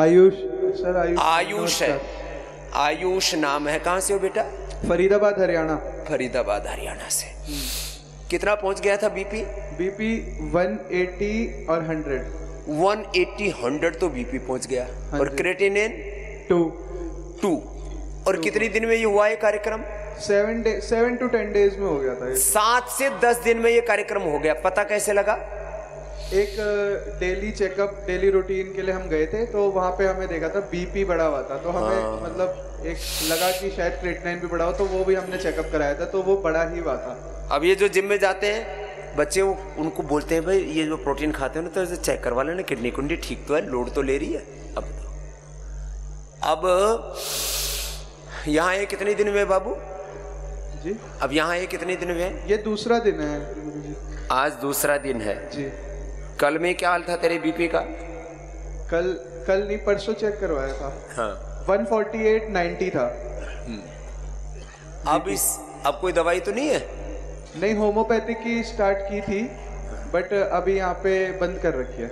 Ayush sir. Ayush है, आयुष नाम है। कहाँ से हो बेटा? फरीदाबाद हरियाणा। फरीदाबाद हरियाणा से। कितना पहुंच गया था बीपी? बीपी 180 और 100। 180 100 तो बीपी पहुंच गया। और क्रेटिनिन 2। और कितने दिन में ये हुआ ये कार्यक्रम? 7 to 10 डेज में हो गया था। 7 से 10 दिन में ये कार्यक्रम हो गया। पता कैसे लगा? एक डेली चेकअप, डेली रूटीन के लिए हम गए थे, तो वहाँ पे हमें देखा था बीपी बढ़ा हुआ था, तो हमें मतलब एक लगा कि शायद क्रेटिनिन भी बढ़ा हो, तो वो भी हमने चेकअप कराया था, तो वो बढ़ा ही हुआ था। अब ये जो जिम में जाते हैं बच्चे, उनको बोलते हैं भाई ये जो प्रोटीन खाते हो ना तो चेक करवा लेना, किडनी कुंडी ठीक तो है, लोड तो ले रही है। अब यहाँ ये कितने दिन में बाबू जी? अब यहाँ ये कितने दिन में? ये दूसरा दिन है। आज दूसरा दिन है जी। कल में क्या हाल था तेरे बीपी का? कल नहीं, परसों चेक करवाया था। हाँ। 148/90 था। अब कोई दवाई तो नहीं है? नहीं, होम्योपैथिक की स्टार्ट की थी, बट अभी यहाँ पे बंद कर रखी है।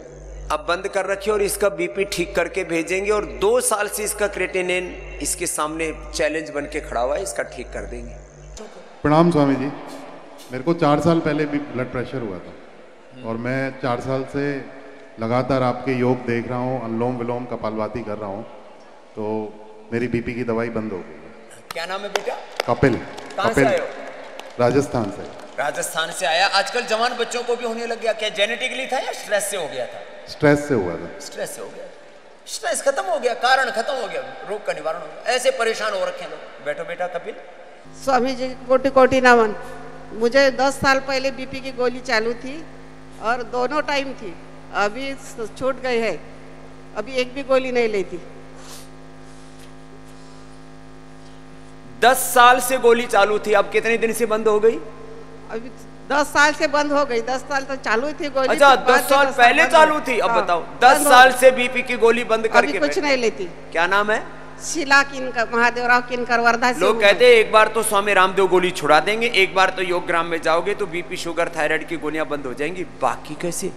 अब बंद कर रखी है और इसका बीपी ठीक करके भेजेंगे, और 2 साल से इसका क्रेटिनिन इसके सामने चैलेंज बन के खड़ा हुआ है, इसका ठीक कर देंगे। प्रणाम स्वामी जी। मेरे को 4 साल पहले भी ब्लड प्रेशर हुआ था, और मैं 4 साल से लगातार आपके योग देख रहा हूँ, अनुलोम विलोम कपालभाति कर रहा हूँ, तो मेरी बीपी की दवाई बंद हो गई। क्या नाम है बेटा? कपिल। कहाँ से आए हो? राजस्थान से। राजस्थान से आया। आजकल जवान बच्चों को भी होने लग गया, क्या जेनेटिकली था या स्ट्रेस से हो गया था? स्ट्रेस से हुआ था। स्ट्रेस से हो गया। स्ट्रेस खत्म हो गया, कारण खत्म हो गया, रोग का निवारण हो गया। ऐसे परेशान हो रखे लोग। बैठो बेटा कपिल। स्वामी जी कोटि कोटि नमन। मुझे 10 साल पहले बीपी की गोली चालू थी और दोनों टाइम थी, अभी छूट गई है, अभी एक भी गोली नहीं लेती। 10 साल से गोली चालू थी, अब कितने दिन से बंद हो गई? अभी 10 साल से बंद हो गई। 10 साल तो चालू थी गोली। अच्छा, 10 साल पहले चालू थी। अब बताओ, 10 साल से बीपी की गोली बंद करके अभी कुछ नहीं लेती। क्या नाम है? शीला किनकर, महादेवराव किनकर, वर्धा से। लोग कहते हैं एक बार तो स्वामी रामदेव गोली छुड़ा देंगे, एक बार तो योग ग्राम में जाओगे तो बीपी शुगर थायराइड की गोलियां बंद हो जाएंगी, बाकी कैसे?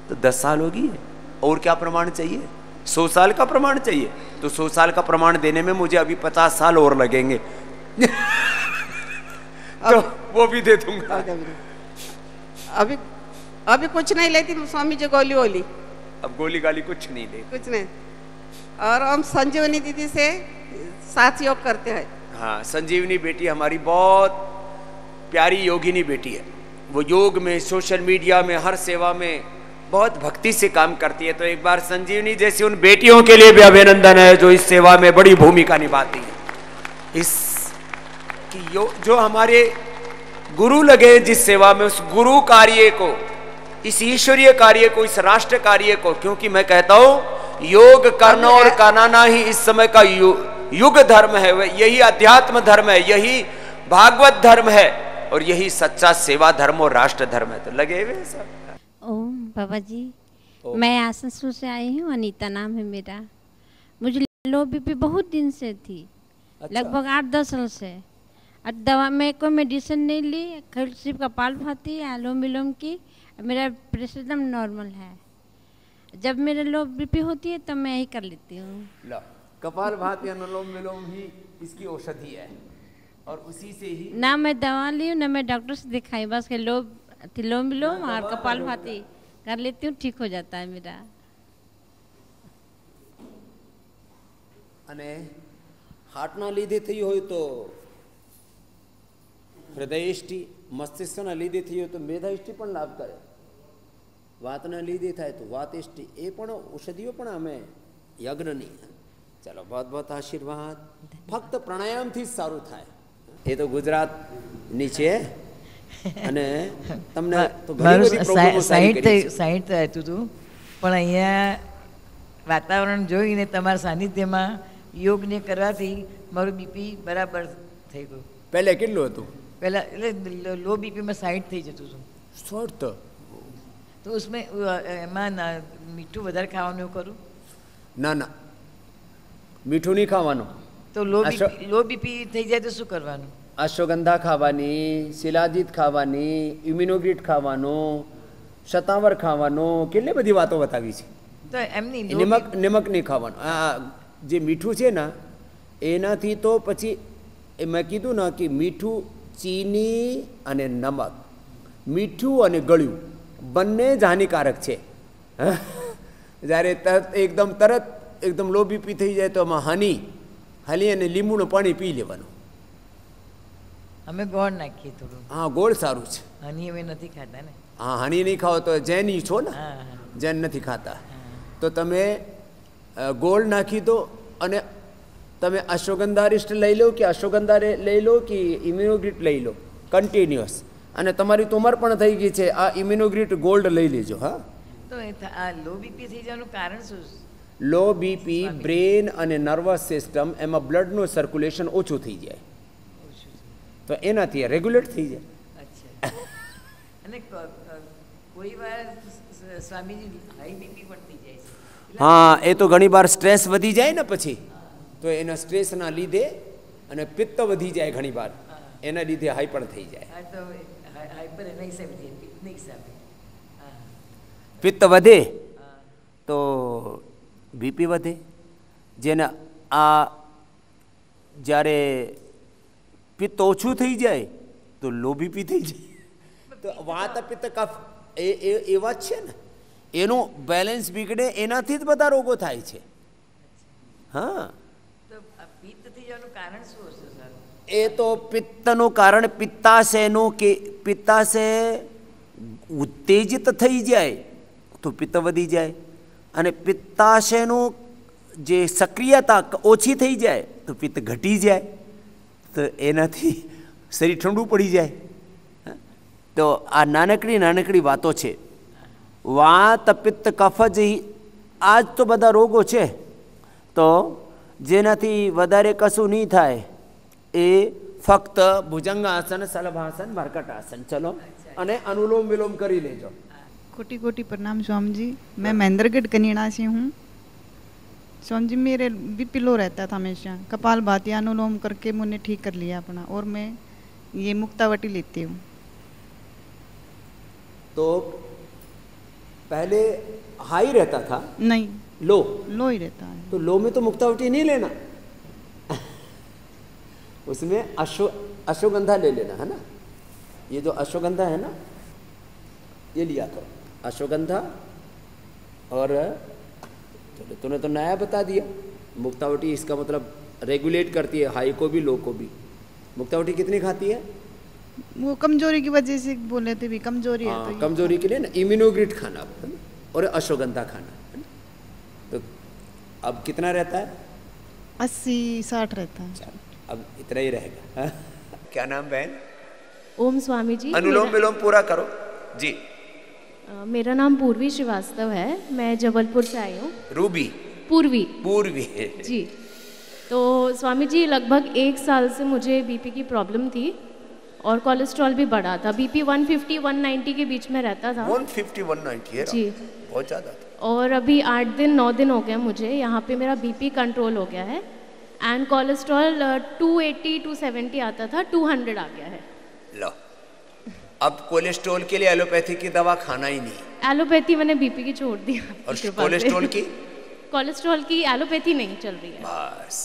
तो 10 साल होगी, और क्या प्रमाण चाहिए? 100 साल का प्रमाण चाहिए, तो 100 साल का प्रमाण देने में मुझे अभी 50 साल और लगेंगे। तो वो भी दे दूंगा। अभी कुछ नहीं लेती स्वामी जी गोली वोली। अब गोली गाली कुछ नहीं ले, कुछ नहीं। और हम संजीवनी दीदी से साथ योग करते हैं। हाँ, संजीवनी बेटी हमारी बहुत प्यारी योगिनी बेटी है। वो योग में, सोशल मीडिया में, हर सेवा में बहुत भक्ति से काम करती है। तो एक बार संजीवनी जैसी उन बेटियों के लिए भी अभिनंदन है जो इस सेवा में बड़ी भूमिका निभाती है। इस जो हमारे गुरु लगे जिस सेवा में, उस गुरु कार्य को, इस ईश्वरीय कार्य को, इस राष्ट्र कार्य को, क्योंकि मैं कहता हूं योग करना और कराना ही इस समय का युग धर्म है, यही अध्यात्म धर्म है, यही भागवत धर्म है, और यही सच्चा सेवा धर्म और राष्ट्र धर्म है। तो लगे हुए सब। ओम बाबा जी, मैं आसनसोल से आई हूँ, अनीता नाम है मेरा। मुझे लो बीपी बहुत दिन से थी। अच्छा। लगभग 8-10 साल से। दवा में कोई मेडिसिन नहीं ली, सिर्फ कपालभाति, अनुलोम विलोम की। मेरा प्रेशर एकदम नॉर्मल है। जब मेरे लो बीपी होती है तब मैं यही कर लेती हूँ। कपालभाति, अनुलोम विलोम ही इसकी औषधि है, और उसी से ही ना मैं दवा ली हूँ ना मैं डॉक्टर से दिखाई, बस अनुलोम विलोम और कपालभाति कर लेती हूँ, ठीक हो जाता है मेरा। અને હાર્ટના લીધે થઈ હોય તો હૃદયષ્ટિ, મસ્તિષ્કના લીધે થઈ હોય તો મેધાષ્ટિ પણ લાભ કરે, વાતના લીધે થાય તો વાતષ્ટિ, એ પણ ઔષધિઓ પણ અમે યજ્ઞની। ચાલો, बहुत बहुत આશીર્વાદ। ફક્ત પ્રાણાયામથી જ સારું થાય। એ તો ગુજરાતની છે, અને તમને તો ઘણી બધી પ્રોબ્લેમો સારી કરી છે। 60 રહેતું હતું, પણ અહીંયા વાતાવરણ જોઈને તમારા સાનિધ્યમાં યોગને કરવાથી મારું બીપી બરાબર થઈ ગયું। પહેલે કેટલું હતું? પહેલાં એટલે લો બીપીમાં 60 થઈ જતું હતું। 60? તો उसमें એમાં મીઠું વધારે ખાવાનું એવું કરું? ના ના, મીઠું નહીં ખાવાનું। તો લો બીપી થઈ જાય તો શું કરવાનું? અશ્વગંધા ખાવાની, શિલાજીત ખાવાની, ઇમ્યુનોગ્રીટ ખાવાનું, શતાવર ખાવાનું, કેટલી બધી વાતો બતાવી છે। તો એમની નમક નહીં ખાવાનું. આ જે મીઠું છે ને એનાથી તો પછી મેં કીધું ને કે મીઠું, ચીની અને નમક, મીઠું અને ગળ્યું બંને જ હાનિકારક છે. જ્યારે તરત એકદમ લો બીપી થઈ જાય તો આમાં હની અને લીંબુનું પાણી પી લેવાનું. અમે ગોળ નાખીએ થોડું. હા, ગોળ સારું છે. હની અમે નથી ખાતા ને. હા, હની નહીં ખાઓ તો જૈની છો ને, જૈન નથી ખાતા તો તમે ગોળ નાખી દો. અને તમે અશ્વગંધારિષ્ટ લઈ લો કે અશ્વગંધા લઈ લો કે ઇમ્યુનોગ્રીટ લઈ લો કન્ટિન્યુઅસ. અને તમારી તો ઉંમર પણ થઈ ગઈ છે, આ ઇમ્યુનોગ્રીટ ગોલ્ડ લઈ લેજો. હા, તો આ લો બીપી થઈ જવાનું કારણ શું? લો બીપી બ્રેન અને નર્વસ સિસ્ટમ એમાં બ્લડનું સર્ક્યુલેશન ઓછું થઈ જાય તો એનાથી રેગ્યુલેટ થઈ જાય. અચ્છા. અને કોઈ વાર સ્વામીજી હાઈ બીપી પણ થઈ જાય છે. હા, એ તો ઘણી વાર સ્ટ્રેસ વધી જાય ને પછી તો એના સ્ટ્રેસના લીધે અને પિત્ત વધી જાય ઘણી વાર એના લીધે હાઈ પણ થઈ જાય. હા, તો હાઈપર એના હિસાબે પિત્તના હિસાબે પિત્ત વધે તો બીપી વધે. જેને આ જ્યારે પિત્ત ઓછું થઈ જાય તો લો બીપી થઈ જાય. તો વાત પિત્ત કફ એવા જ છે ને, એનું બેલેન્સ બિગડે એનાથી જ બધા રોગો થાય છે. હા, તો પિત્ત થઈ જવાનું કારણ શું હશે સર? એ તો પિત્તનું કારણ પિત્તાશયનું કે પિત્તાશય ઉત્તેજિત થઈ જાય તો પિત્ત વધી જાય અને પિત્તાશયનું જે સક્રિયતા ઓછી થઈ જાય તો પિત્ત ઘટી જાય તો એનાથી શરીર ઠંડુ પડી જાય. તો આ નાનકડી વાતો છે. વાત પિત્ત કફ જ આ જ તો બધા રોગો છે. તો જેનાથી વધારે કશું નહીં થાય એ ફક્ત ભુજંગાસન, શલભાસન, મર્કટાસન. ચલો અને अनुलोम विलोम કરી લેજો. कोटि कोटि प्रणाम स्वामी जी. मैं महेंद्रगढ़ कनीड़ा से हूँ स्वामी जी. मेरे बीपी लो रहता था हमेशा. कपालभाति अनुलोम करके मैंने ठीक कर लिया अपना और मैं ये मुक्तावटी लेती हूँ. तो पहले हाई रहता था? नहीं, लो ही रहता है. तो लो में तो मुक्तावटी नहीं लेना. उसमें अश्वगंधा ले लेना है ना. ये जो अश्वगंधा है ना ये लिया करो, अश्वगंधा. और चलो तूने तो नया बता दिया. मुक्तावटी इसका मतलब रेगुलेट करती है हाई को भी लो को भी. मुक्तावटी कितनी खाती है? वो कमजोरी की वजह से बोले थे भी कमजोरी है. तो कमजोरी के लिए ना इम्यूनोग्रीट खाना और अश्वगंधा खाना. तो अब कितना रहता है? 80-60 रहता है. अब इतना ही रहेगा. क्या नाम बहन? ओम स्वामी जी. अनुलोम विलोम पूरा करो जी. मेरा नाम पूर्वी श्रीवास्तव है. मैं जबलपुर से आई हूँ. रूबी? पूर्वी. पूर्वी जी. तो स्वामी जी लगभग 1 साल से मुझे बीपी की प्रॉब्लम थी और कोलेस्ट्रॉल भी बढ़ा था. बीपी 150-190 के बीच में रहता था. 150-190 है जी, बहुत ज़्यादा था. और अभी 8-9 दिन हो गए मुझे. यहाँ पे मेरा बीपी कंट्रोल हो गया है एंड कोलेस्ट्रॉल 280-270 आता था, 200 आ गया है. लो, अब कोलेस्ट्रॉल के लिए एलोपैथी की दवा खाना ही नहीं. एलोपैथी मैंने बीपी की छोड़ दी. और कोलेस्ट्रॉल की? कोलेस्ट्रॉल की एलोपैथी नहीं चल रही है. बस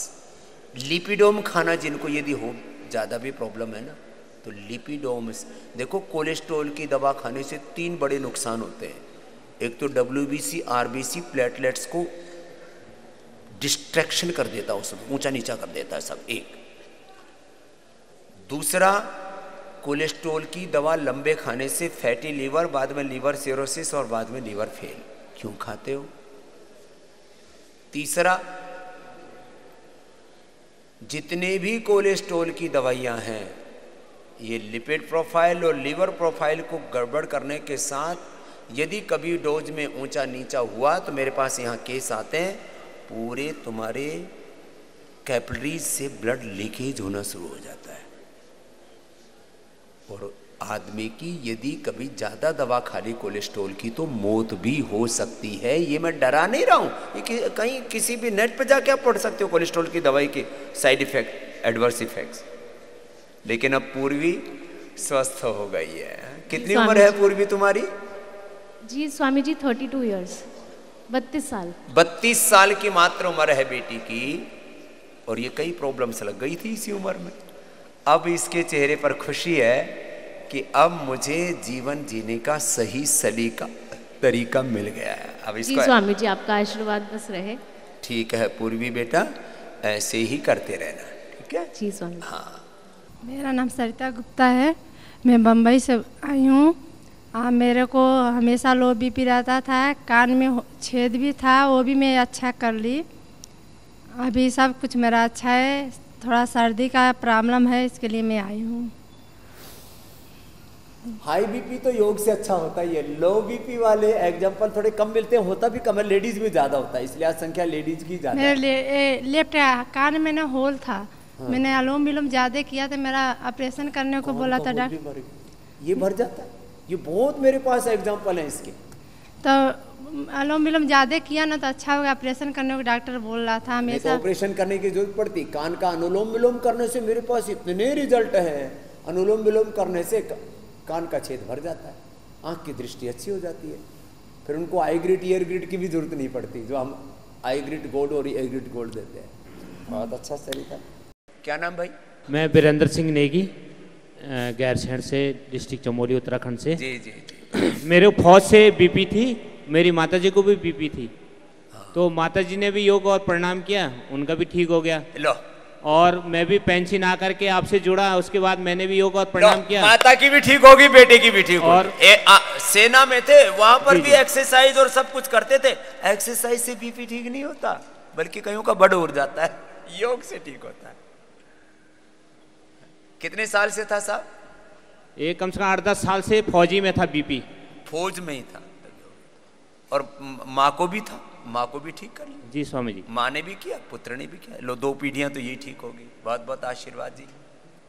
लिपिडोम खाना, जिनको यदि हो ज़्यादा भी प्रॉब्लम है ना तो लिपिडोम. देखो कोलेस्ट्रॉल की दवा खाने से 3 बड़े नुकसान होते हैं. एक तो WBC RBC प्लेटलेट्स को डिस्ट्रैक्शन कर देता है, उसमें ऊंचा नीचा कर देता है सब. एक दूसरा, कोलेस्ट्रॉल की दवा लंबे खाने से फैटी लीवर, बाद में लीवर सिरोसिस और बाद में लीवर फेल. क्यों खाते हो? तीसरा, जितने भी कोलेस्ट्रॉल की दवाइयां हैं ये लिपिड प्रोफाइल और लीवर प्रोफाइल को गड़बड़ करने के साथ यदि कभी डोज में ऊंचा नीचा हुआ तो मेरे पास यहाँ केस आते हैं, पूरे तुम्हारे कैपिलरीज से ब्लड लीकेज होना शुरू हो जाता है. और आदमी की यदि कभी ज़्यादा दवा खा ली कोलेस्ट्रॉल की तो मौत भी हो सकती है. ये मैं डरा नहीं रहा हूँ, ये कहीं किसी भी नेट पे जाके आप पढ़ सकते हो कोलेस्ट्रॉल की दवाई के साइड इफेक्ट, एडवर्स इफेक्ट्स. लेकिन अब पूर्वी स्वस्थ हो गई है. कितनी उम्र है पूर्वी तुम्हारी? जी स्वामी जी 32 इयर्स. 32 साल। 32 साल की मात्र उम्र है बेटी की, और ये कई प्रॉब्लम्स लग गई थी इसी उम्र में। अब इसके चेहरे पर खुशी है कि अब मुझे जीवन जीने का सही सलीका तरीका मिल गया है। अब जी स्वामी जी, आपका आशीर्वाद बस रहे। ठीक है पूर्वी बेटा, ऐसे ही करते रहना, ठीक है जी स्वामी। हाँ। मेरा नाम सरिता गुप्ता है, मैं बम्बई से आई हूँ। मेरे को हमेशा लो बीपी रहता था, कान में छेद भी था, वो भी मैं अच्छा कर ली। अभी सब कुछ मेरा अच्छा है, थोड़ा सर्दी का प्रॉब्लम है, इसके लिए मैं आई हूँ। हाई बीपी तो योग से अच्छा होता ही है। लो बीपी वाले एग्जाम्पल थोड़े कम मिलते हैं, होता भी कम है, लेडीज में ज्यादा होता है, इसलिए आज संख्या लेडीज की ज्यादा है। मेरे लेफ्ट कान में ना होल था। हाँ। मैंने अनुलोम विलोम ज्यादा किया था, मेरा ऑपरेशन करने को बोला था डॉक्टर। ये भर जाता है, ये बहुत मेरे पास एग्जाम्पल है इसके। तो अनुलोम विलोम ज्यादा किया ना तो अच्छा होगा, ऑपरेशन करने को डॉक्टर बोल रहा था हमेशा। तो ऑपरेशन करने की जरूरत पड़ती, कान का अनुलोम विलोम करने से मेरे पास इतने रिजल्ट है। अनुलोम विलोम करने से कान का छेद भर जाता है, आंख की दृष्टि अच्छी हो जाती है, फिर उनको आई ग्रिड ईयर ग्रिड की भी जरूरत नहीं पड़ती, जो हम आई ग्रिड गोल्ड और ईयर ग्रिड गोल्ड देते हैं। बहुत अच्छा तरीका। क्या नाम भाई? मैं वीरेंद्र सिंह नेगी, गैरसैंण से, डिस्ट्रिक्ट चमोली, उत्तराखंड से। जी जी जी। मेरे फौज से बीपी थी, मेरी माताजी को भी बीपी थी। तो माताजी ने भी योग और प्रणाम किया, उनका भी ठीक हो गया। लो। और मैं भी पेंशन आ करके आपसे जुड़ा, उसके बाद मैंने भी योग और प्रणाम किया। माता की भी ठीक होगी, बेटे की भी ठीक होगी। और सेना में थे, वहां पर भी एक्सरसाइज और सब कुछ करते थे। एक्सरसाइज से बीपी ठीक नहीं होता, बल्कि कईयों का बढ़ उड़ जाता है, योग से ठीक होता है। कितने साल से था साहब? ये कम से कम 8-10 साल से फौजी में था बीपी। फौज में ही था, और माँ को भी था, माँ को भी ठीक कर लिया। जी स्वामी जी। माँ ने भी किया, पुत्र ने भी किया, लो 2 पीढ़ियां तो यही ठीक होगी। बहुत बहुत आशीर्वाद जी,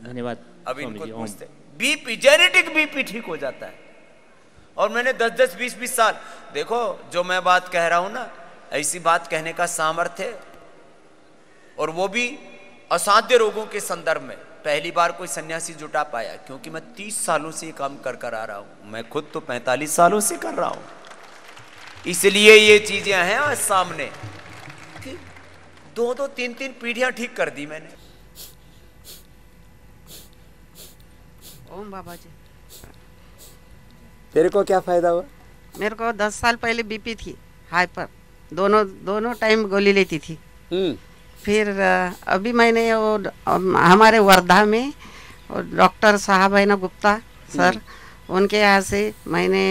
धन्यवाद। अब इनको पूछते, बीपी जेनेटिक बीपी ठीक हो जाता है। और मैंने 10-10, 20-20 साल, देखो जो मैं बात कह रहा हूं ना, ऐसी बात कहने का सामर्थ्य, और वो भी असाध्य रोगों के संदर्भ में पहली बार कोई सन्यासी जुटा पाया, क्योंकि मैं 30 सालों से ये काम कर आ रहा हूं। मैं खुद तो 45 सालों से कर रहा हूं, इसलिए ये चीजें हैं आज सामने। 2-2, 3-3 पीढ़ियां ठीक कर दी मैंने। ओम बाबा जी। तेरे को क्या फायदा हुआ? मेरे को 10 साल पहले बीपी थी, हाइपर, दोनों टाइम गोली लेती थी। फिर अभी मैंने वो हमारे वर्धा में डॉक्टर साहब है ना, गुप्ता सर, उनके यहाँ से मैंने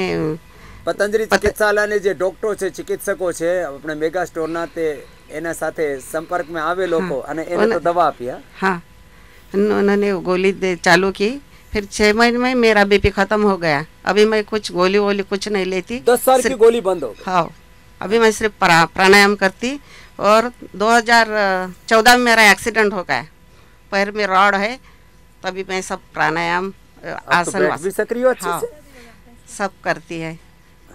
पतंजलि चिकित्सालय ने जे डॉक्टरो છે, ચિકિત્સકો છે, આપણે મેગા સ્ટોરના તે એના સાથે સંપર્કમાં આવે લોકો અને એને તો દવા આપી। हाँ, उन्होंने गोली चालू की, फिर 6 महीने में मेरा बीपी खत्म हो गया। अभी मैं कुछ गोली कुछ नहीं लेती। 10 साल की गोली बंद हो गई। हाँ, अभी मैं सिर्फ प्राणायाम करती। और 2014 में मेरा एक्सीडेंट हो गया, पैर में रॉड है, तभी मैं सब प्राणायाम आसन भी सक्रिय हो अच्छे से सब करती है।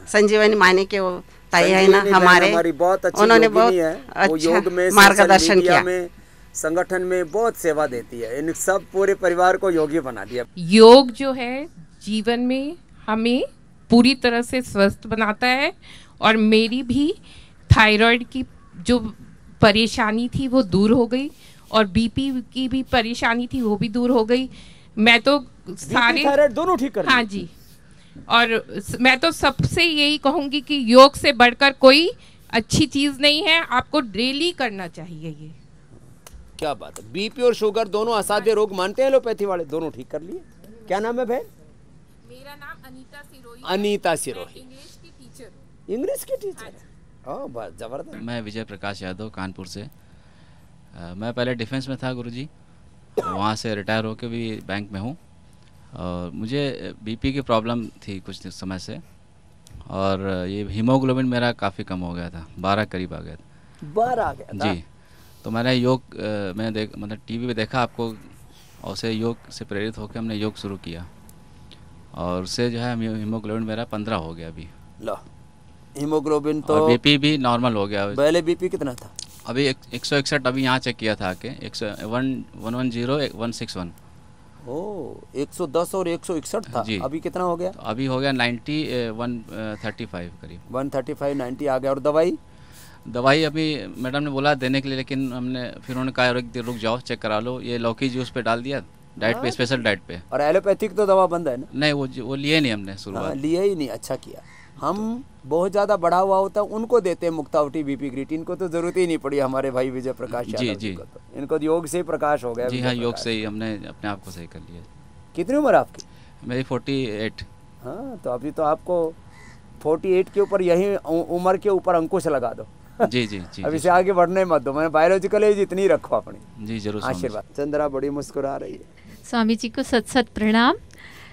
संजीवनी माने के वो ताई है ना हमारे, उन्होंने बहुत अच्छा मार्गदर्शन किया। संगठन में बहुत सेवा देती है, इन सब पूरे परिवार को योगी बना दिया। योग जो है जीवन में हमें पूरी तरह से स्वस्थ बनाता है, और मेरी भी थायराइड की जो परेशानी थी वो दूर हो गई, और बीपी की भी परेशानी थी वो भी दूर हो गई। मैं तो सारे थायराइड दोनों ठीक कर। हाँ जी, और मैं तो सबसे यही कहूँगी कि योग से बढ़कर कोई अच्छी चीज़ नहीं है, आपको डेली करना चाहिए ये। क्या बात है, बीपी और शुगर दोनों असाध्य रोग मानते हैं एलोपैथी वाले, दोनों ठीक कर लिए। क्या नाम है बहन? मेरा नाम अनीता सिरोही। अनीता सिरोही, इंग्लिश की टीचर। इंग्लिश की टीचर, बहुत जबरदस्त। मैं विजय प्रकाश यादव, कानपुर से। मैं पहले डिफेंस में था गुरुजी, वहाँ से रिटायर होकर भी बैंक में हूँ, और मुझे बीपी की प्रॉब्लम थी कुछ समय से, और ये हीमोग्लोबिन मेरा काफ़ी कम हो गया था, 12 करीब आ गया था। 12 आ गया था? जी। तो मैंने योग मतलब टीवी पे देखा आपको, और उससे योग से प्रेरित होकर हमने योग शुरू किया, और उससे जो है हीमोग्लोबिन मेरा 15 हो गया अभी। लो, हीमोग्लोबिन तो, और बीपी भी नॉर्मल हो गया। पहले बीपी कितना था? अभी 161, अभी यहाँ चेक किया था आके, 110, 161। ओ 110 और 161 था। जी। अभी कितना हो गया? तो अभी हो गया 90 135 करीब। 135 90 आ गया। और दवाई? दवाई अभी मैडम ने बोला देने के लिए, लेकिन हमने फिर उन्होंने कहा रुक जाओ चेक करा लो। ये लौकी जूस पे डाल दिया, डाइट पे, स्पेशल डाइट पे। और एलोपैथिक तो दवा बंद है ना? नहीं, वो लिए नहीं हमने शुरुआत। लिए ही नहीं। अच्छा किया। हम बहुत ज़्यादा बढ़ा हुआ होता है उनको देते हैं मुक्तावटी बीपी ग्रीट। इनको तो जरूरत ही नहीं पड़ी हमारे भाई विजय प्रकाश यादव जी को। तो इनको योग से ही प्रकाश हो गया। जी हाँ, योग से ही हमने अपने आप को सही कर लिया। कितनी उम्र आपकी? मेरी 48। हाँ, तो अभी तो आपको 48 के ऊपर यही उम्र के ऊपर अंकुश लगा दो। जी जी जी। अभी से आगे बढ़ने मत दो। मैंने बायोलॉजिकल एज इतनी रखो अपनी। जी जरूर। आशीर्वाद। चंद्रा बड़ी मुस्कुरा रही है। स्वामी जी को सत सत प्रणाम।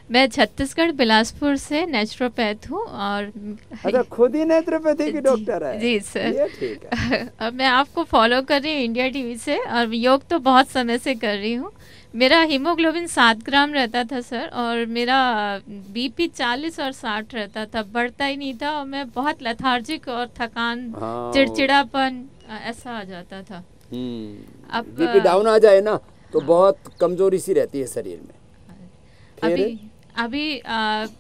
मैं छत्तीसगढ़ बिलासपुर से नेचुरोपैथ हूँ और अच्छा, खुद ही नेचुरोपैथी की डॉक्टर है? जी सर। ये ठीक है। अब मैं आपको फॉलो कर रही हूँ इंडिया टीवी से, और योग तो बहुत समय से कर रही हूँ। मेरा हीमोग्लोबिन 7 ग्राम रहता था सर, और मेरा बीपी 40 और 60 रहता था, बढ़ता ही नहीं था, और मैं बहुत लेथार्जिक और थकान, चिड़चिड़ापन ऐसा आ जाता था। अब बीपी डाउन आ जाए ना तो बहुत कमजोरी सी रहती है शरीर में। अभी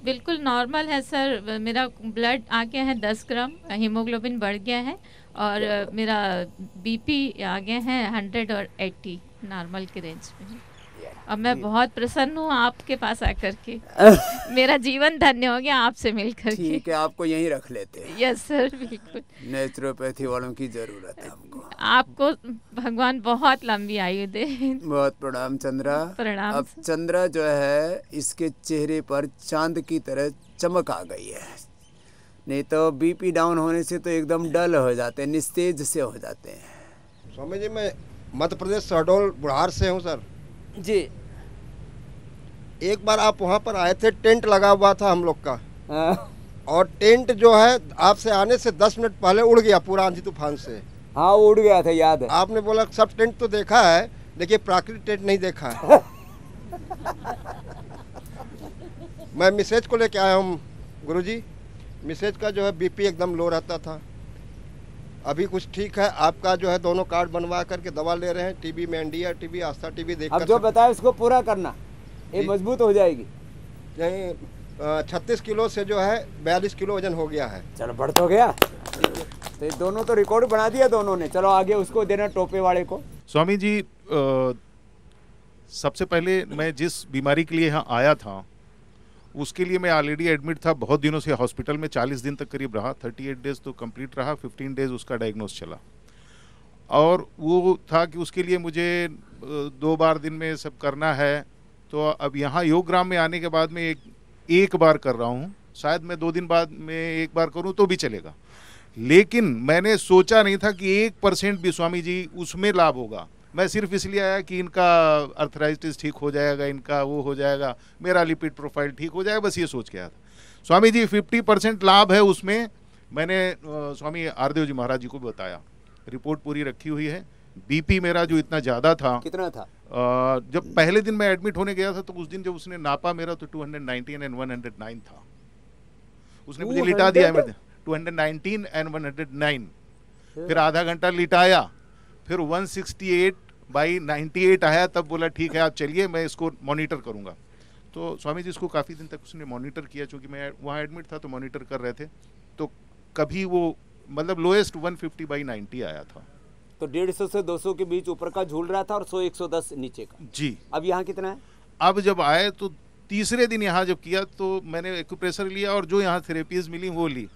बिल्कुल नॉर्मल है सर। मेरा ब्लड आ गया है 10 ग्राम, हीमोग्लोबिन बढ़ गया है, और मेरा बीपी आ गया है 100 और 80 नॉर्मल के रेंज में। अब मैं बहुत प्रसन्न हूँ आपके पास आकर के। मेरा जीवन धन्य हो गया आपसे मिलकर के। ठीक है, आपको यहीं रख लेते हैं। यस सर, बिल्कुल। नेचुरोपैथी वालों की जरूरत है हमको। आपको भगवान बहुत लंबी आयु दे। बहुत प्रणाम चंद्रा। प्रणाम। अब चंद्रा जो है इसके चेहरे पर चांद की तरह चमक आ गई है। नहीं तो बीपी डाउन होने से तो एकदम डल हो जाते हैं, निस्तेज से हो जाते हैं। स्वामी जी, मैं मध्य प्रदेश शहडोल बुढ़ार से हूँ सर जी। एक बार आप वहाँ पर आए थे, टेंट लगा हुआ था हम लोग का। और टेंट जो है आपसे आने से 10 मिनट पहले उड़ गया पूरा आंधी तूफान से। हाँ, उड़ गया था, याद है। आपने बोला सब टेंट तो देखा है, देखिए प्राकृतिक टेंट नहीं देखा है। मैं मिसेज को लेके आया हूँ गुरुजी। मिसेज का जो है बीपी एकदम लो रहता था, अभी कुछ ठीक है। आपका जो है दोनों कार्ड बनवा करके दवा ले रहे हैं। टीबी में एनडीआर टीबी, आस्था टीबी देख। अब जो बताया उसको पूरा करना, ये मजबूत हो जाएगी। नहीं, 36 किलो से जो है 42 किलो वजन हो गया है। चलो, बढ़ तो गया। तो ये दोनों तो रिकॉर्ड बना दिया दोनों ने। चलो आगे उसको देना, टोपे वाले को। स्वामी जी, सबसे पहले मैं जिस बीमारी के लिए यहाँ आया था उसके लिए मैं ऑलरेडी एडमिट था बहुत दिनों से हॉस्पिटल में। 40 दिन तक करीब रहा, 38 डेज तो कंप्लीट रहा, 15 डेज उसका डायग्नोस चला। और वो था कि उसके लिए मुझे 2 बार दिन में सब करना है। तो अब यहाँ योगग्राम में आने के बाद में एक बार कर रहा हूँ। शायद मैं 2 दिन बाद में एक बार करूँ तो भी चलेगा, लेकिन मैंने सोचा नहीं था कि 1% भी स्वामी जी उसमें लाभ होगा। मैं सिर्फ इसलिए आया कि इनका अर्थराइटिस ठीक हो जाएगा, इनका वो हो जाएगा, मेरा लिपिड प्रोफाइल ठीक हो जाएगा, बस ये सोच के आया था। स्वामी जी 50% लाभ है उसमें। मैंने स्वामी आरदेव जी महाराज जी को बताया, रिपोर्ट पूरी रखी हुई है। बीपी मेरा जो इतना ज़्यादा था, कितना था? जब पहले दिन मैं एडमिट होने गया था तो उस दिन जब उसने नापा मेरा तो 219 एंड 109 था। उसने मुझे लिटा दिया, 219 एंड 109। फिर आधा घंटा लिटाया, फिर 168/98 आया, तब बोला ठीक है आप चलिए, मैं इसको मॉनिटर करूंगा। तो स्वामी जी इसको काफ़ी दिन तक उसने मॉनिटर किया, चूँकि मैं वहाँ एडमिट था तो मॉनिटर कर रहे थे। तो कभी वो मतलब लोएस्ट 150/90 आया था। तो 150 से 200 के बीच ऊपर का झूल रहा था और 100-110 नीचे का। जी। अब यहाँ कितना है? अब जब आए तो तीसरे दिन यहाँ जब किया तो मैंने एक्यूप्रेशर लिया और जो यहाँ थेरेपीज मिली वो ली।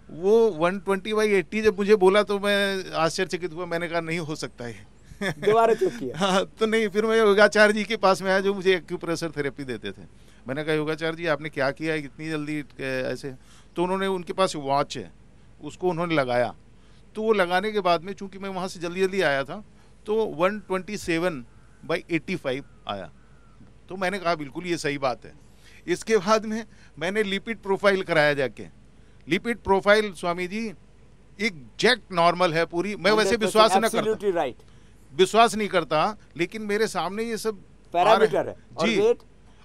वो 120/80 जब मुझे बोला तो मैं आश्चर्यचकित हुआ। मैंने कहा नहीं हो सकता है। दोबारा चेक किया। हाँ, तो नहीं, फिर मैं योगाचार्य जी के पास में आया जो मुझे एक्यूप्रेशर थेरेपी देते थे। मैंने कहा योगाचार्य जी आपने क्या किया है इतनी जल्दी ऐसे? तो उन्होंने, उनके पास वॉच है, उसको उन्होंने लगाया। तो वो लगाने के बाद में चूंकि मैं वहाँ से जल्दी जल्दी आया था तो 127/85 आया। तो मैंने कहा बिल्कुल ये सही बात है। इसके बाद में मैंने लिपिड प्रोफाइल कराया जाके। Lipid profile Swami ji exact normal है पूरी। मैं वैसे विश्वास नहीं करता, लेकिन मेरे सामने ये सब पैरामीटर है। जी।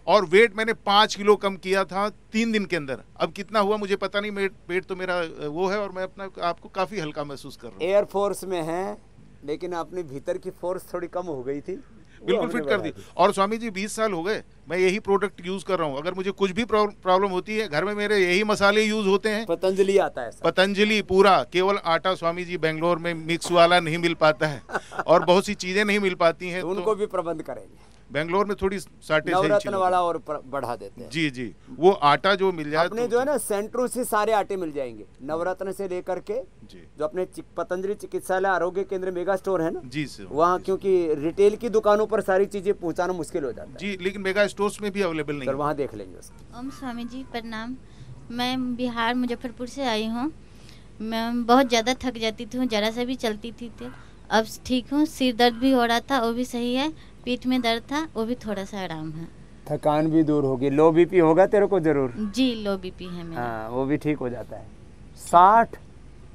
और वेट मैंने 5 किलो कम किया था 3 दिन के अंदर। अब कितना हुआ मुझे पता नहीं। वेट तो मेरा वो है और मैं अपना आपको काफी हल्का महसूस कर रहा हूँ। एयरफोर्स में है, लेकिन अपने भीतर की फोर्स थोड़ी कम हो गई थी। बिल्कुल हमने फिट कर बढ़ा दी। और स्वामी जी 20 साल हो गए मैं यही प्रोडक्ट यूज कर रहा हूँ। अगर मुझे कुछ भी प्रॉब्लम होती है घर में मेरे यही मसाले यूज होते हैं। पतंजलि आता है, पतंजलि पूरा, केवल आटा स्वामी जी बेंगलोर में मिक्स वाला नहीं मिल पाता है और बहुत सी चीजें नहीं मिल पाती हैं, तो उनको भी प्रबंध करेंगे। बेंगलोर में थोड़ी साटे नवरत्न वाला और बढ़ा देते हैं। जी जी, वो आटा जो मिल जाए अपने जो है ना सेंटरों से सारे आटे मिल जाएंगे, नवरत्न से लेकर के जो अपने पतंजलि चिकित्सालय आरोग्य केंद्र मेगा स्टोर है ना जी सर, वहाँ क्योंकि रिटेल की दुकानों पर सारी चीजें पहुँचाना मुश्किल हो जाता है जी, लेकिन मेगा स्टोर्स में भी अवेलेबल नहीं है। वहाँ देख लेंगे उसको। ओम स्वामी जी प्रणाम। मैं बिहार मुजफ्फरपुर से आई हूँ। मैं बहुत ज़्यादा थक जाती थी, जरा सा भी चलती थी तो अब ठीक हूँ। सिर दर्द भी हो रहा था वो भी सही है, पीठ में दर्द था वो भी थोड़ा सा आराम है। थकान भी दूर होगी। लो बीपी होगा तेरे को जरूर? जी लो बीपी है मेरा। हाँ वो भी ठीक हो जाता है। 60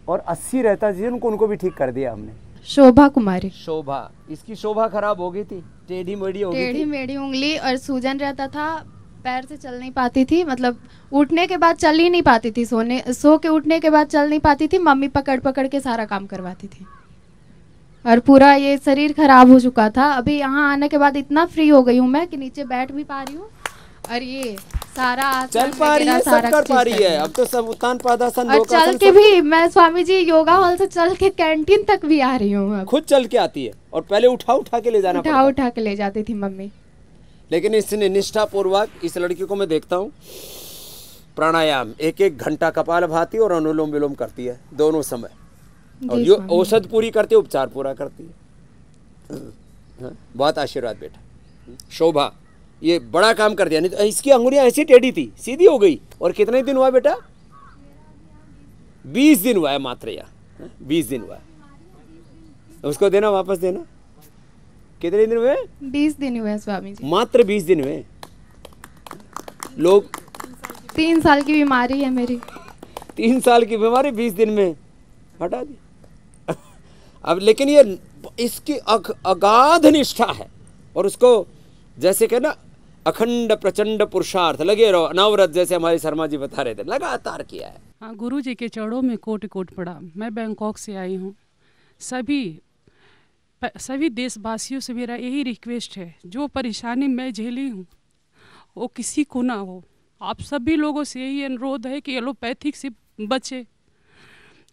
और 80 रहता है उनको भी ठीक कर दिया हमने। शोभा कुमारी। शोभा, इसकी शोभा खराब हो गई थी, टेढ़ी मेढ़ी हो गई थी। टेढ़ी मेढ़ी उंगली और सूजन रहता था, पैर से चल नहीं पाती थी, मतलब उठने के बाद चल ही नहीं पाती थी, सो के उठने के बाद चल नहीं पाती थी। मम्मी पकड़ पकड़ के सारा काम करवाती थी और पूरा ये शरीर खराब हो चुका था। अभी यहाँ आने के बाद इतना फ्री हो गई हूँ मैं कि नीचे बैठ भी पा रही हूँ और ये सारा चल पा रही है, सब कर पा रही है। अब तो सब उत्तान पादासन और चल के भी मैं स्वामी जी योगा हॉल से चल के कैंटीन तक भी आ रही हूँ। खुद चल के आती है और पहले उठा के ले जाना पड़ता है। उठा के ले जाती थी मम्मी। लेकिन इसने निष्ठा पूर्वक इस लड़की को मैं देखता हूँ प्राणायाम 1-1 घंटा कपालभाति और अनुलोम विलोम करती है दोनों समय, और जो औषध पूरी करती है उपचार पूरा करती है। बहुत आशीर्वाद बेटा। शोभा ये बड़ा काम कर दिया, नहीं तो इसकी अंगुलियां ऐसी टेढ़ी थी सीधी हो गई। और कितने दिन हुआ बेटा? 20 दिन हुआ है मात्र, या 20 दिन हुआ है। उसको देना, वापस देना। कितने दिन हुए? 20 दिन हुए स्वामी जी। मात्र 20 दिन हुए। लोग 3 साल की बीमारी है मेरी। 3 साल की बीमारी 20 दिन में हटा दी। अब लेकिन ये इसकी अगाध निष्ठा है और उसको जैसे कि ना अखंड प्रचंड पुरुषार्थ लगे रहो, अनवरत, जैसे हमारे शर्मा जी बता रहे थे, लगातार किया है। हाँ, गुरु जी के चरणों में कोटि कोटि प्रणाम। मैं बैंकॉक से आई हूँ। सभी देशवासियों से मेरा यही रिक्वेस्ट है, जो परेशानी मैं झेली हूँ वो किसी को ना हो। आप सभी लोगों से यही अनुरोध है कि एलोपैथिक से बचे।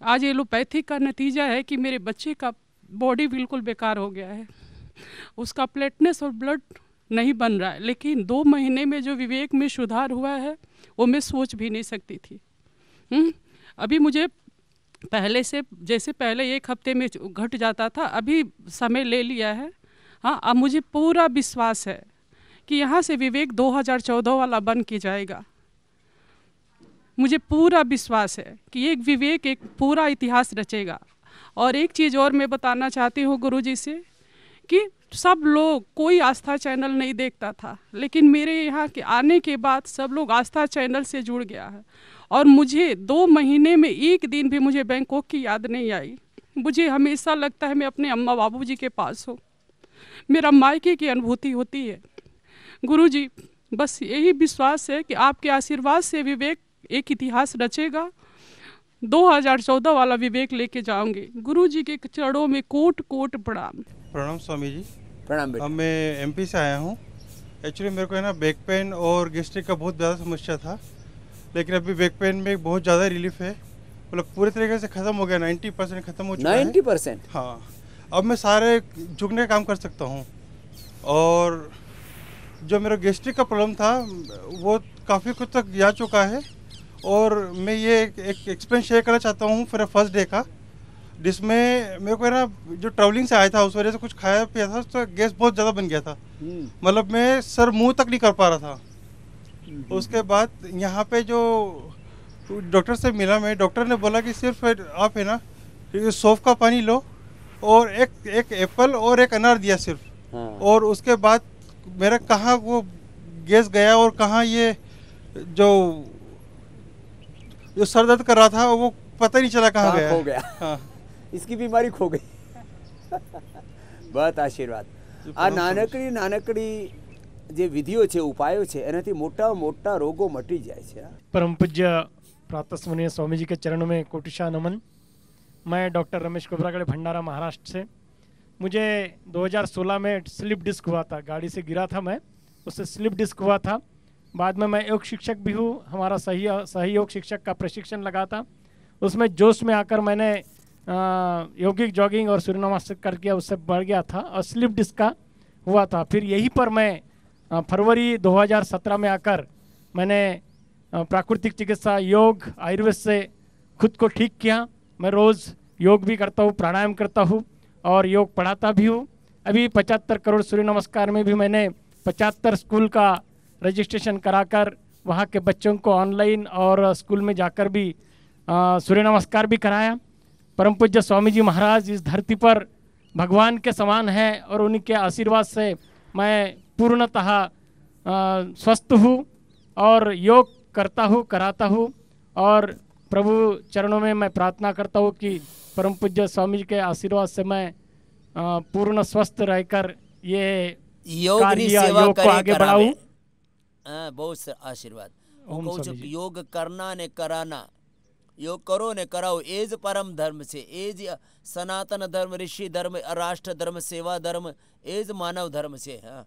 आज एलोपैथिक का नतीजा है कि मेरे बच्चे का बॉडी बिल्कुल बेकार हो गया है, उसका प्लेटनेस और ब्लड नहीं बन रहा है। लेकिन 2 महीने में जो विवेक में सुधार हुआ है वो मैं सोच भी नहीं सकती थी। अभी मुझे पहले से, जैसे पहले 1 हफ्ते में घट जाता था, अभी समय ले लिया है। हाँ, अब मुझे पूरा विश्वास है कि यहाँ से विवेक 2014 वाला बन के जाएगा। मुझे पूरा विश्वास है कि एक विवेक एक पूरा इतिहास रचेगा। और एक चीज़ और मैं बताना चाहती हूँ गुरुजी से कि सब लोग, कोई आस्था चैनल नहीं देखता था, लेकिन मेरे यहाँ के आने के बाद सब लोग आस्था चैनल से जुड़ गया है। और मुझे 2 महीने में 1 दिन भी मुझे बैंकॉक की याद नहीं आई। मुझे हमेशा लगता है मैं अपने अम्मा बाबूजी के पास हूँ, मेरा मायके की अनुभूति होती है। गुरुजी बस यही विश्वास है कि आपके आशीर्वाद से विवेक एक इतिहास रचेगा। 2014 वाला विवेक लेके जाऊंगे। गुरुजी के चरणों में कोट कोट प्रणाम। प्रणाम स्वामी जी। प्रणाम बेटा। मैं एमपी से आया हूँ। एक्चुअली मेरे को है ना बैक पेन और गैस्ट्रिक का बहुत ज़्यादा समस्या था, लेकिन अभी बैक पेन में बहुत ज़्यादा रिलीफ है, मतलब पूरे तरीके से ख़त्म हो गया। 90% ख़त्म हो चुका है। 90%? हाँ, अब मैं सारे झुकने का काम कर सकता हूँ। और जो मेरा गैस्ट्रिक का प्रॉब्लम था वो काफ़ी कुछ तक जा चुका है। और मैं ये एक एक्सपीरियंस शेयर करना चाहता हूँ फिर फर्स्ट डे का, जिसमें मेरे को है ना जो ट्रैवलिंग से आया था उस वजह से कुछ खाया पिया था तो गैस बहुत ज़्यादा बन गया था, मतलब मैं सर मुंह तक नहीं कर पा रहा था। उसके बाद यहाँ पे जो डॉक्टर से मिला मैं, डॉक्टर ने बोला कि सिर्फ आप है ना सौंफ का पानी लो और एक एप्पल और एक अनार दिया सिर्फ। और उसके बाद मेरा कहाँ वो गैस गया और कहाँ ये जो सर दर्द कर रहा था वो पता ही नहीं चला कहाँ गया। खो गया। हाँ। इसकी बीमारी खो गई। बहुत आशीर्वाद। आ नानकड़ी જે વિધિઓ છે, ઉપાયો છે, એનાથી મોટા મોટા રોગો મટી જાય છે। परम पूज्य प्रातः स्मरणीय स्वामी जी के चरणों में कोटिशा नमन। मैं डॉक्टर रमेश कोबरागढ़ भंडारा महाराष्ट्र से। मुझे 2016 में स्लिप डिस्क हुआ था, गाड़ी से गिरा था मैं, उससे स्लिप डिस्क हुआ था। बाद में मैं योग शिक्षक भी हूँ, हमारा सही योग शिक्षक का प्रशिक्षण लगा था, उसमें जोश में आकर मैंने यौगिक जॉगिंग और सूर्य नमस्कार कर किया, उससे बढ़ गया था और स्लिप डिस्क का हुआ था। फिर यहीं पर मैं फरवरी 2017 में आकर मैंने प्राकृतिक चिकित्सा, योग, आयुर्वेद से खुद को ठीक किया। मैं रोज़ योग भी करता हूँ, प्राणायाम करता हूँ और योग पढ़ाता भी हूँ। अभी 75 करोड़ सूर्य नमस्कार में भी मैंने 75 स्कूल का रजिस्ट्रेशन कराकर वहाँ के बच्चों को ऑनलाइन और स्कूल में जाकर भी सूर्य नमस्कार भी कराया। परम पूज्य स्वामी जी महाराज इस धरती पर भगवान के समान है और उनके आशीर्वाद से मैं पूर्णतः स्वस्थ हूँ और योग करता हूँ, कराता हूँ और प्रभु चरणों में मैं प्रार्थना करता हूँ कि परम पूज्य स्वामी जी के आशीर्वाद से मैं पूर्ण स्वस्थ रहकर ये योग को आगे बढ़ाऊँ। बहुत आशीर्वाद। ओम स्वामी जी। योग करना ने कराना, योग करो ने कराओ, एज परम धर्म से, एज सनातन धर्म, ऋषि धर्म, राष्ट्र धर्म, सेवा धर्म, एज मानव धर्म से। हाँ।